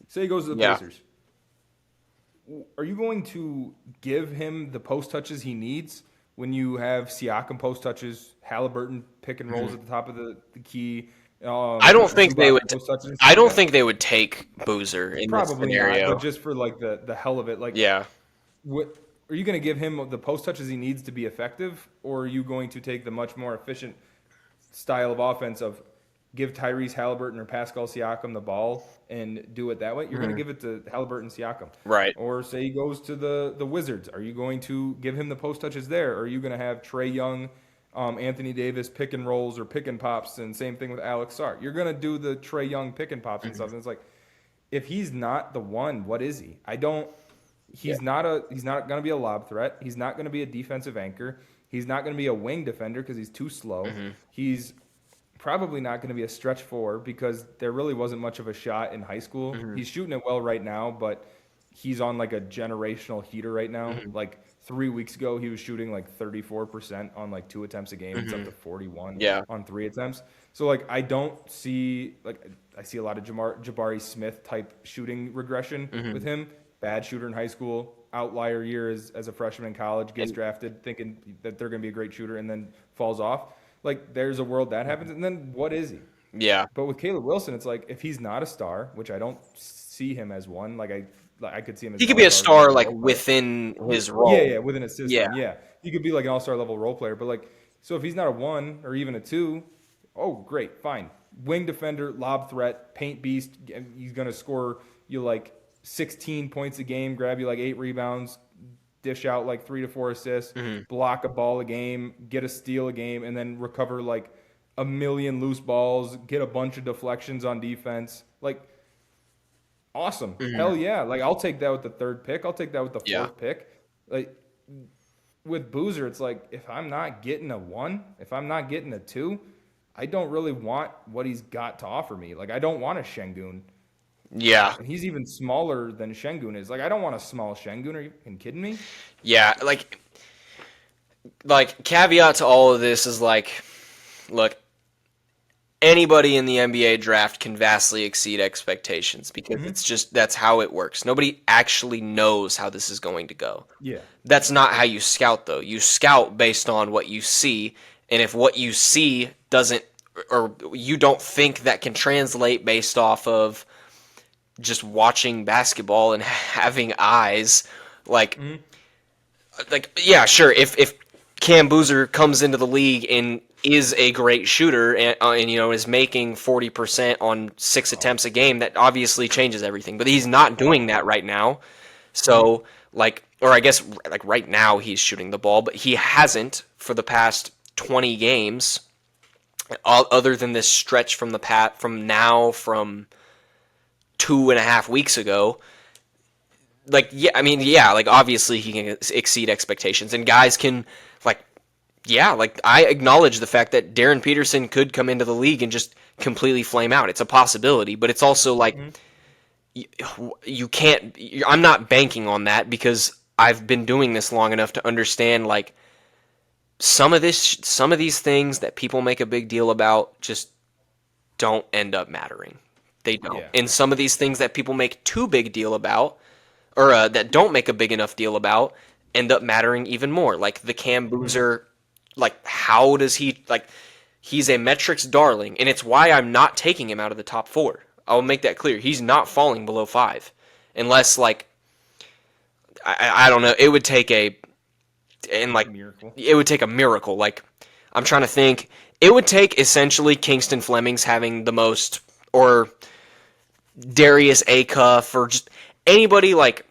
Say he goes to the Yeah. Pacers. are you going to give him the post touches he needs when you have Siakam post touches, Halliburton pick and rolls Mhm. at the top of the key, I don't think they Zubac would. post touches and stuff I like don't that? think they would take Boozer in this Probably not, but scenario. just for like the hell of it, like Yeah. what are you going to give him the post touches he needs to be effective, or are you going to take the much more efficient style of offense of give Tyrese Halliburton or Pascal Siakam the ball and do it that way? You're going to Mhm. give it to Halliburton Siakam. Right. Or say he goes to the Wizards. Are you going to give him the post touches there? Or are you going to have Trey Young, Anthony Davis pick and rolls or pick and pops? And same thing with Alex Sark. You're going to do the Trey Young pick and pops and Mhm. stuff. And it's like, if he's not the one, what is he? I don't. Yeah. He's not going to be a lob threat. He's not going to be a defensive anchor. He's not going to be a wing defender because he's too slow. Mhm. He's probably not going to be a stretch four because there really wasn't much of a shot in high school. Mhm. He's shooting it well right now, but he's on like a generational heater right now. Mhm. Like 3 weeks ago, he was shooting like 34% on like 2 attempts a game. It's up Mhm. to 41 Yeah. on 3 attempts. So like I don't see like I see a lot of Jabari Smith type shooting regression with Mhm. him. Bad shooter in high school, outlier year as a freshman in college, gets And drafted thinking that they're going to be a great shooter and then falls off. Like there's a world that happens, and then what is he? yeah, But with Caleb Wilson, it's like if he's not a star, which I don't see him as one, like I could see him as he an could be a all-star star level like role player. within his Yeah, role. yeah, within a Yeah. system, yeah, he could be like an all-star level role player. But like, so if he's not a one or even a two, oh great, fine, wing defender, lob threat, paint beast. He's gonna score you like 16 points a game, grab you like 8 rebounds, dish out like 3 to 4 assists, Mhm. block a ball a game, get a steal a game, and then recover like a million loose balls, get a bunch of deflections on defense. Like, awesome. Mhm. Hell yeah. Like, I'll take that with the third pick. I'll take that with the Yeah. fourth pick. Like, with Boozer, it's like, if I'm not getting a one, if I'm not getting a two, I don't really want what he's got to offer me. Like, I don't want a Şengün. Yeah. And he's even smaller than Şengün is. Like, I don't want a small Şengün. Are you fucking kidding me? Yeah. Like caveat to all of this is like, look, anybody in the NBA draft can vastly exceed expectations because Mm-hmm. it's just that's how it works. Nobody actually knows how this is going to go. Yeah. That's not how you scout though. You scout based on what you see, and if what you see doesn't or you don't think that can translate based off of just watching basketball and having eyes, like Mm-hmm. yeah, sure. If Cam Boozer comes into the league and is a great shooter and is making 40% on 6 attempts a game, that obviously changes everything. But he's not doing that right now. Mm-hmm. So like, or I guess like right now he's shooting the ball, but he hasn't for the past 20 games, other than this stretch from from 2.5 weeks ago. Like yeah, I mean yeah, like obviously he can exceed expectations, and guys can like yeah, like I acknowledge the fact that Darren Peterson could come into the league and just completely flame out. It's a possibility, but it's also like Mm-hmm. you can't. I'm not banking on that because I've been doing this long enough to understand like some of these things that people make a big deal about just don't end up mattering. They don't. Yeah. And some of these things that people make too big a deal about or that don't make a big enough deal about end up mattering even more. Like the Cam Mm-hmm. Boozer, like how does he like? He's a metrics darling, and it's why I'm not taking him out of the top four. I'll make that clear. He's not falling below five, unless like I don't know. It would take a and like Miracle. it would take a miracle. Like I'm trying to think. It would take essentially Kingston Fleming's having the most, or Darius Acuff, or just anybody like.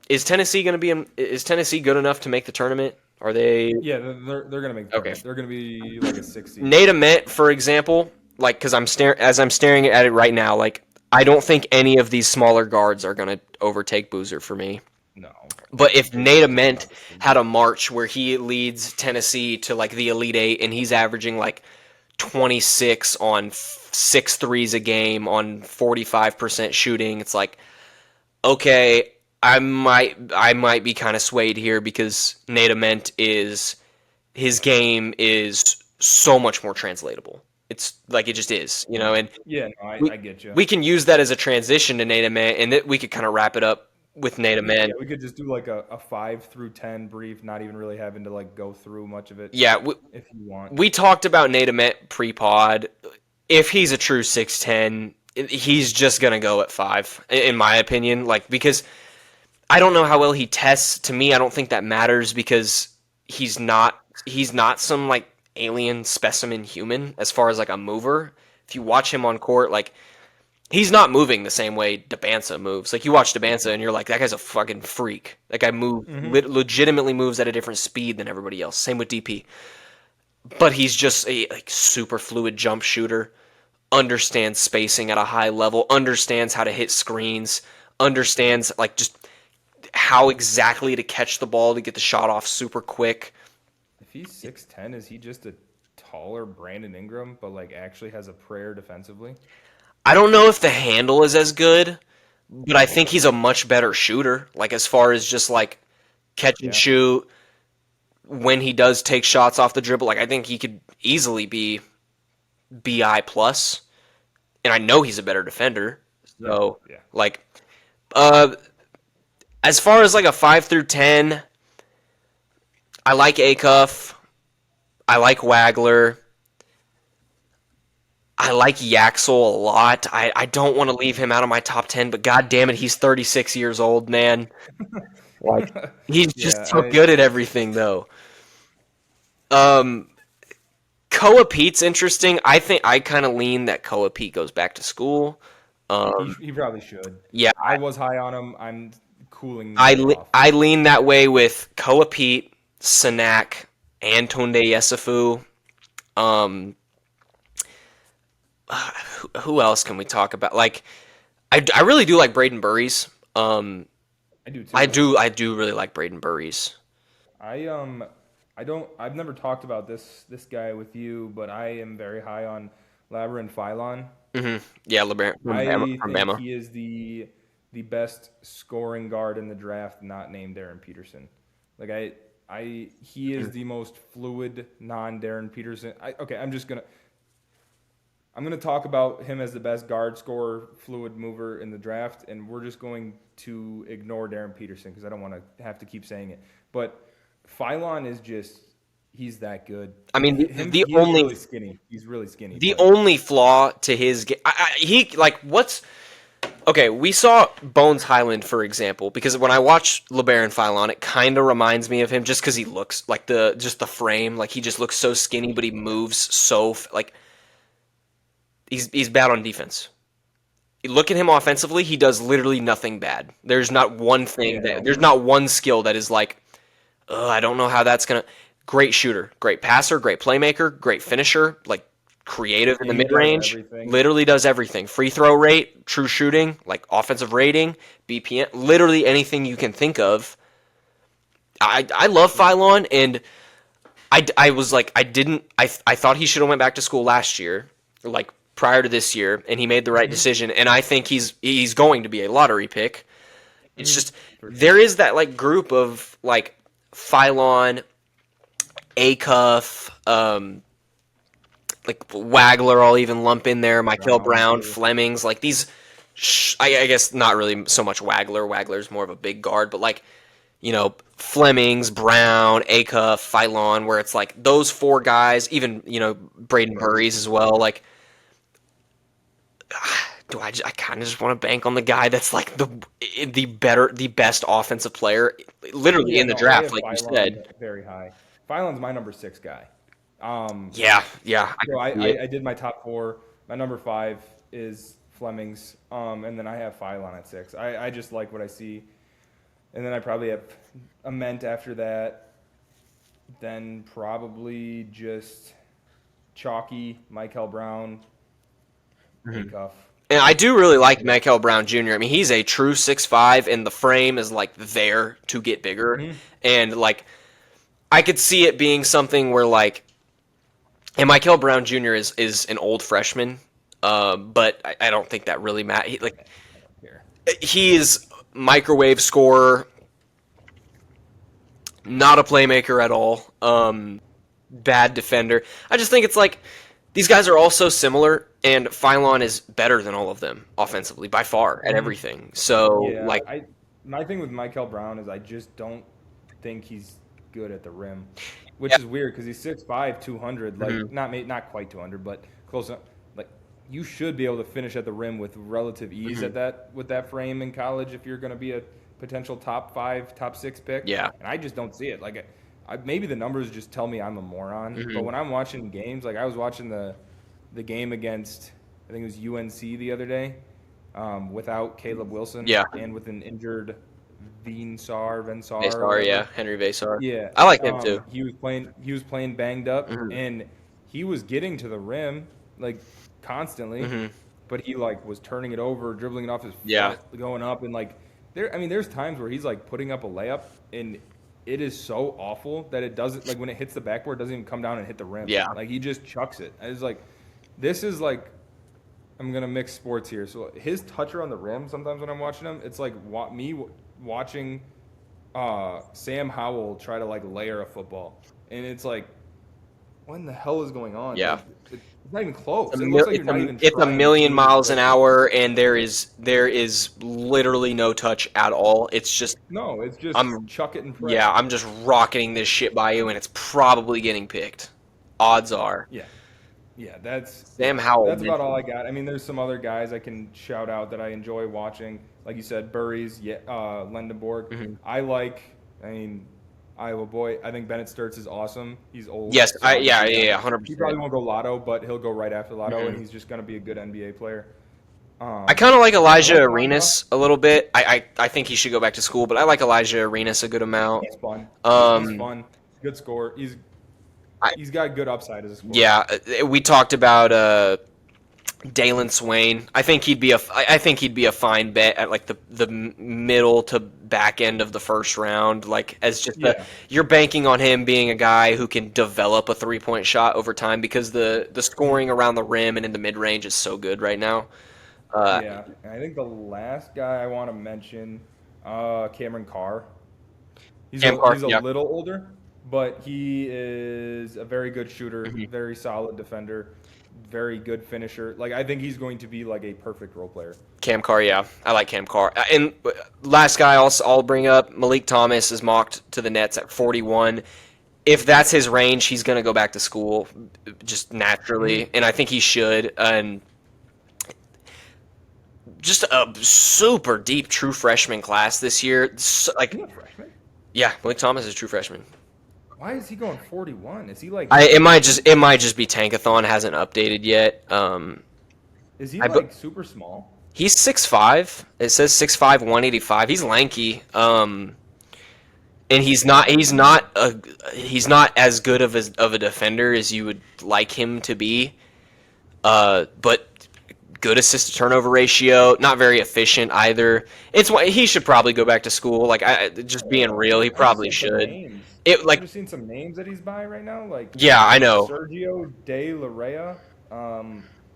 Is Tennessee going to be? Is Tennessee good enough to make the tournament? Are they Yeah, they're gonna make the okay? tournament. They're gonna be like a 6 seed. Nate Ament, for example, like because I'm staring at it right now, like I don't think any of these smaller guards are going to overtake Boozer for me. No, But if Nate Jason's Ament obviously. had a March where he leads Tennessee to like the Elite Eight and he's averaging like 26 on 6 threes a game on 45% shooting, it's like okay, I might be kind of swayed here because Nate Ament is his game is so much more translatable. It's like it just is, and Yeah, no, we I get you. we can use that as a transition to Nate Ament, and that we could kind of wrap it up with Nate Yeah, Amen. we could just do like a 5 through 10 brief, not even really having to like go through much of it Yeah, if you want. we talked about Nate Amen pre-pod. If he's a true 6'10", he's just gonna go at 5, in my opinion. Like, because I don't know how well he tests. To me, I don't think that matters because he's not he's not some like alien specimen human as far as like a mover. If you watch him on court, like he's not moving the same way Dabansa moves. Like you watch Dabansa and you're like, that guy's a fucking freak. That guy Hmm. legitimately moves at a different speed than everybody else. Same with DP. But he's just a like super fluid jump shooter. Understands spacing at a high level. Understands how to hit screens. Understands like just how exactly to catch the ball to get the shot off super quick. If he's 6'10", is he just a taller Brandon Ingram, but like actually has a prayer defensively? I don't know if the handle is as good, but I think he's a much better shooter. Like as far as just like catch and Yeah. shoot when he does take shots off the dribble, like I think he could easily be BI plus, and I know he's a better defender. Yeah. So Yeah. like uh as far as like a 5 through 10, I like Acuff, I like Wagler, I like Yaxel a lot. I don't want to leave him out of my top 10, but god damn it, he's 36 years old, man. Like he's just Yeah. so good at everything though. Um Koa Pete's interesting. I think I kind of lean that Koa Pete goes back to school. he probably should. Yeah, I was high on him. I'm cooling that off. I lean that way with Koa Pete, Sanak, and Tunde Yesufu. Um, who else can we talk about? Like, I really do like Braden Burries. I do too. I do really like Braden Burries. I I don't I've never talked about this guy with you, but I am very high on Labyrinth Phylon. Yeah, LeBaron I from think Bama. he is the best scoring guard in the draft, not named Darren Peterson. Like he is the most fluid non Darren Peterson. Okay, I'm gonna talk about him as the best guard scorer, fluid mover in the draft, and we're just going to ignore Darren Peterson because I don't want to have to keep saying it. But Phylon is just he's that good. I mean, He is really skinny. He's really skinny. the But only flaw to his game, he like what's okay. We saw Bones Highland for example, because when I watch LeBaron Philon, it kind of reminds me of him just because he looks like the frame, like he just looks so skinny, but he moves so like he's bad on defense. You look at him offensively; he does literally nothing bad. There's not one thing yeah, that no, there's not one skill that is like, I don't know how that's gonna. Great shooter, great passer, great playmaker, great finisher, like creative in the he mid does range. everything. Literally does everything. Free throw rate, true shooting, like offensive rating, BPM, literally anything you can think of. I love Phylon, and I was like I thought he should have went back to school last year, like prior to this year, and he made the right decision. And I think he's going to be a lottery pick. It's just For sure. there is that like group of like Phylon, Acuff, like Wagler. I'll even lump in there. Michael Brown, Too. Flemings, like these. I guess not really so much Wagler. Wagler's more of a big guard, but like Flemings, Brown, Acuff, Phylon, where it's like those four guys. Even Braden Burries as well. Like, I kind of just want to bank on the guy that's like the best offensive player, literally Yeah, in the no, I draft, have like you Phylon said. very high. Phylon's my number 6 guy. Yeah, yeah, I So can see it. I did my top 4. My number 5 is Flemings, and then I have Phylon at 6. I just like what I see, and then I probably have Ament after that. Then probably just Chalky, Michael Brown, Acuff. And I do really like Michael Brown Jr. I mean, he's a true 6'5", and the frame is like there to get bigger. And like, I could see it being something where like, and Michael Brown Jr. is an old freshman, but I don't think that really matters. Here. He is microwave scorer, not a playmaker at all. Bad defender. I just think it's like these guys are all so similar, and Phylon is better than all of them offensively by far at everything. So Yeah, like, my thing with Michael Brown is I just don't think he's good at the rim, which Yeah. is weird because he's 6'5", 200, like Mhm. not quite 200, but close enough. Like you should be able to finish at the rim with relative ease Mhm. at that with that frame in college if you're going to be a potential top 5, top 6 pick. Yeah. And I just don't see it. Like maybe the numbers just tell me I'm a moron, but Mhm. when I'm watching games, like I was watching the game against I think it was UNC the other day, without Caleb Wilson Yeah. and with an injured Vensar or Vasar, yeah. whatever. Henry Vasar. Yeah, I like him too. he was playing banged up, Mhm. and he was getting to the rim like constantly, Mhm. but he like was turning it over, dribbling it off his Yeah. foot, going up, and like there's times where he's like putting up a layup, and it is so awful that it doesn't like when it hits the backboard, it doesn't even come down and hit the rim. Yeah. Like he just chucks it. It's like this is like I'm gonna mix sports here. So his touch around the rim, sometimes when I'm watching him, it's like watching Sam Howell try to like layer a football, and it's like, what in the hell is going on? Yeah. Like, it's not even close. It's It a, looks mil- like you're not even it's a trying million to miles an like, hour, and there is literally no touch at all. It's just no, it's just I'm chuck it and pray. yeah, I'm just rocketing this shit by you, and it's probably getting picked. Odds are. Yeah. Yeah, that's Sam Howell. that's about all I got. I mean, there's some other guys I can shout out that I enjoy watching. Like you said, Burries, Lendenborg. Mhm. I mean, Iowa boy. I think Bennett Sturts is awesome. He's old. Yes, so yeah, obviously 100%. he probably won't go Lotto, but he'll go right after Lotto, and Mhm. he's just going to be a good NBA player. I kind of like I Elijah like Arenas a little bit. I think he should go back to school, but I like Elijah Arenas a good amount. He's fun. He's Um, fun. Good score. I, He's got good upside as a scorer. yeah, we talked about Dalen Swain. I think he'd be a fine bet at like the middle to back end of the first round. Like as just Yeah. you're banking on him being a guy who can develop a 3-point shot over time because the scoring around the rim and in the mid range is so good right now. Yeah, and I think the last guy I want to mention, Cameron Carr. Cam Carr, He's a yeah. little older, but he is a very good shooter, Mhm. very solid defender, very good finisher. Like I think he's going to be like a perfect role player. Cam Carr, yeah, I like Cam Carr. And last guy I'll bring up, Malik Thomas is mocked to the Nets at 41. If that's his range, he's going to go back to school just naturally, and I think he should. And just a super deep true freshman class this year. Like, He's a freshman. yeah, Malik Thomas is a true freshman. Why is he going 41? Is he like? It might just be Tankathon hasn't updated yet. Is he I bu- like super small? He's 6'5". It says 6'5", 185. He's lanky. And he's not as good of a defender as you would like him to be. But good assist to turnover ratio, not very efficient either. It's why he should probably go back to school. Like just being real, he I've just probably seen some should. names. It I've like just seen some names that he's by right now, like yeah, I know. Sergio De La Rea,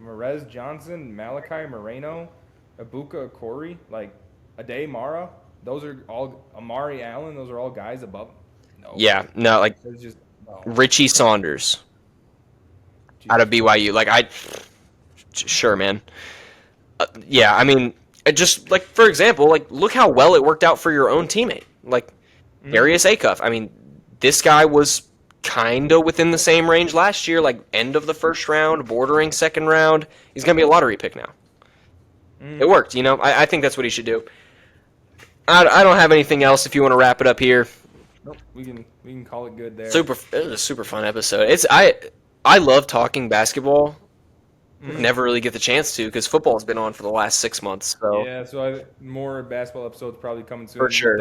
Merez Johnson, Malachi Moreno, Ibuka Okori, like Ade Mara. Those are all Amari Allen. Those are all guys above him. No. Yeah, no, like It's just no. Richie Saunders out of BYU. Like sure, man. Yeah, I mean, just like for example, like look how well it worked out for your own teammate, like Darius Acuff. I mean, this guy was kind of within the same range last year, like end of the first round, bordering second round. He's gonna be a lottery pick now. It worked, you know. I think that's what he should do. I don't have anything else. If you want to wrap it up here, Nope, we can call it good there. it was a super fun episode. I love talking basketball. Never really get the chance to because football's been on for the last 6 months. So Yeah, so more basketball episodes probably coming soon. For sure.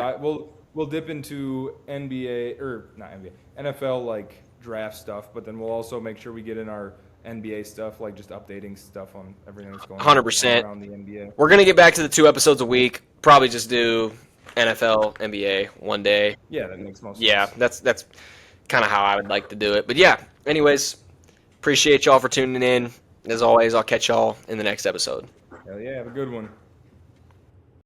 We'll dip into NBA or not NBA, NFL like draft stuff, but then we'll also make sure we get in our NBA stuff, like just updating stuff on everything that's going on 100%. around the NBA. we're gonna get back to the 2 episodes a week. Probably just do NFL, NBA one day. Yeah, that makes most Yeah, sense. that's kind of how I would like to do it. But yeah, anyways, appreciate y'all for tuning in. As always, I'll catch y'all in the next episode. Hell yeah, have a good one.